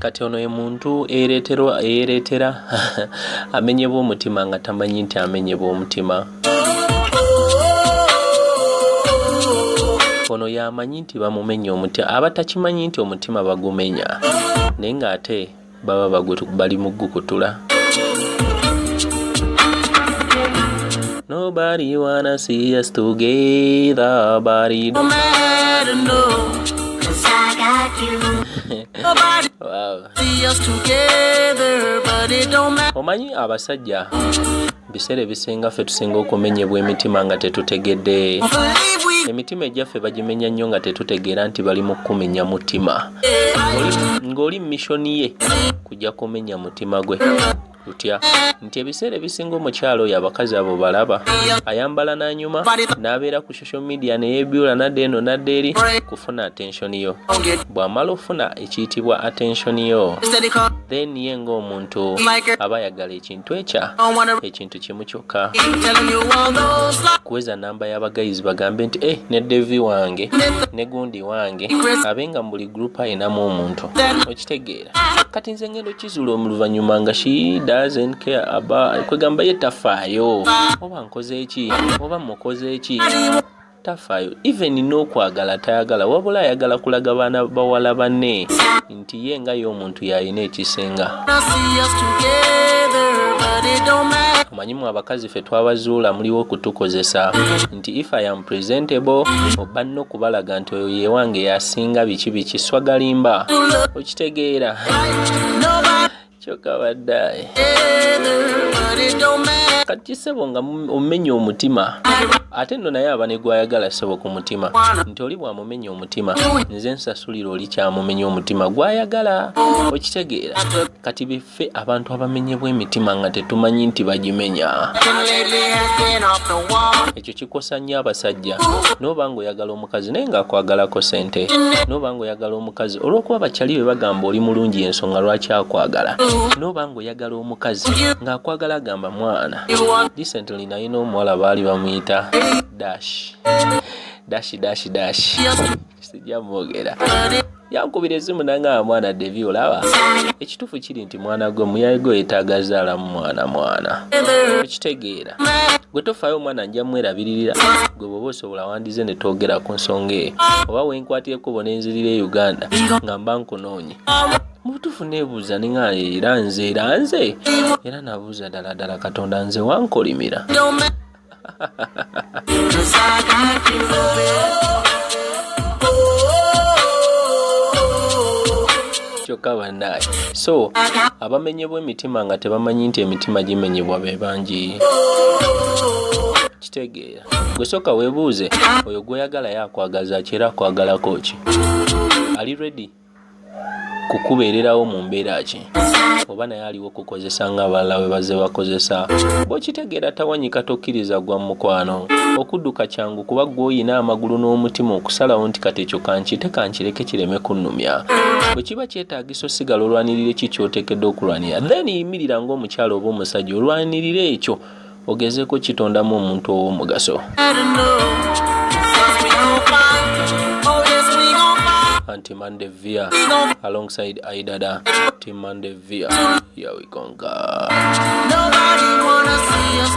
kati ono ye muntu eyeretera amenyebwa omutima nga tamanyi nti amenyebwa omutima. Ono yamanyi nti bamumenya omutima, abatakimanyi nti omutima bagumenya naye ng'ate baba bali mu gukutula. Nobody wanna see us together, body don't matter, no, 'cause I got you. Wow. See us together, but it don't matter. Omanyi abasajja biseera ebisinga ffe tusinga okumenyebwa emitima nga tetutegedde. Emitima egyaffe bagimenya nnyo nga tetutegeera nti bali mu kumenya mutima. Ng'oli mishoni ye kujja kumenya mutima gwe. Tutya nti ebiseera ebisinga omukyalo oyo abakazi abo balaba ayambala n'anyuma n'abeera ku social media neyebyula nadde eno nadde eri kufuna attention yo. Bw'amala ofuna ekiyitibwa attention yo, then ye ng'omuntu aba ayagala ekintu ekintu kimu kyokka, kuweza namba y'abagayizi bagambe nti ne Devi wange ne gundi wange abenga mu buli group ayinamu omuntu okitegeera. Kati nze ngendo kizuula omuluvannyuma nga she doesn't care about kwegamba ye tafaayo oba nkoze eki oba mukoze eki, tafaayo. Even n'okwagala tayagala, wabula ayagala kulaga baana bawala banne nti ye nga y'omuntu yalina ekisenga. Omanyimu abakazi ffe twabazuula muliwo okutukozesa nti if I am presentable oba nno okubalaga nti oyo ye wange yasinga biki swagalimba okitegeera kyokka baddaye kati sebo nga omumenya omutima ate nno naye aba ne gwayagala sebo ku mutima nti oli bwamumenya omutima nze nsasulira oli kyamumenya omutima gwayagala okitegeera. Kati biffe abantu abamenyebwa emitima nga tetumanyi nti bagimenya, ekyo kikosa nnyo abasajja. N'oba ng'oyagala omukazi naye ng'akwagalako sente, n'oba ng'oyagala omukazi olw'okuba bakyali be bagamba oli mulungi ensonga lwaki akwagala, n'oba ng'oyagala omukazi ng'akwagala agamba mwana. Recently nalina omuwala baali bamuyita dash sijja mwogera, yankubira esimu nanga mwana Devi olaba ekituufu kiri nti mwana gwe muyaye gwe yeetaaga zaalamu mwana okitegeera. Gwe tofaayo omwana nja mwerabiririra, gwe bw'oba osobola wandize ne twogera ku nsonga eyo, oba wenkwatiyeko bonenzirira e Uganda nga mba nkunoonye. Mu butuufu neebuuza ninga era nze era nabuuza ddala Katonda nze wankolimira. Kyokka bannaye, so abamenyebwa emitima nga tebamanyi nti emitima gimenyebwa be bangi. Kitegeera gwe sooka weebuuze oyo gweyagala yakwagaza ki era akwagalako ki? Ali ready kukubeererawo mu mbeera ki? Oba naye aliwo okukozesa ng'abalala we bazze bakozesa? Bw'okitegeera tawanyika tokkiriza gwa mukwano. Okudduka kyangu kuba gw'oyina amagulu n'omutima okusalawo nti kati ekyo kankireke kireme kunnumya. Bwe kiba kyetaagisa osigala olwanirira eki ky'oteekedde okulwanira, then yimirira ng'omukyala oba omusajja olwanirira ekyo ogezeeko kitondamu omuntu ow'omugaso. Team Mandevia alongside Aidada. Team Mandevia, here we go. Nobody wanna see us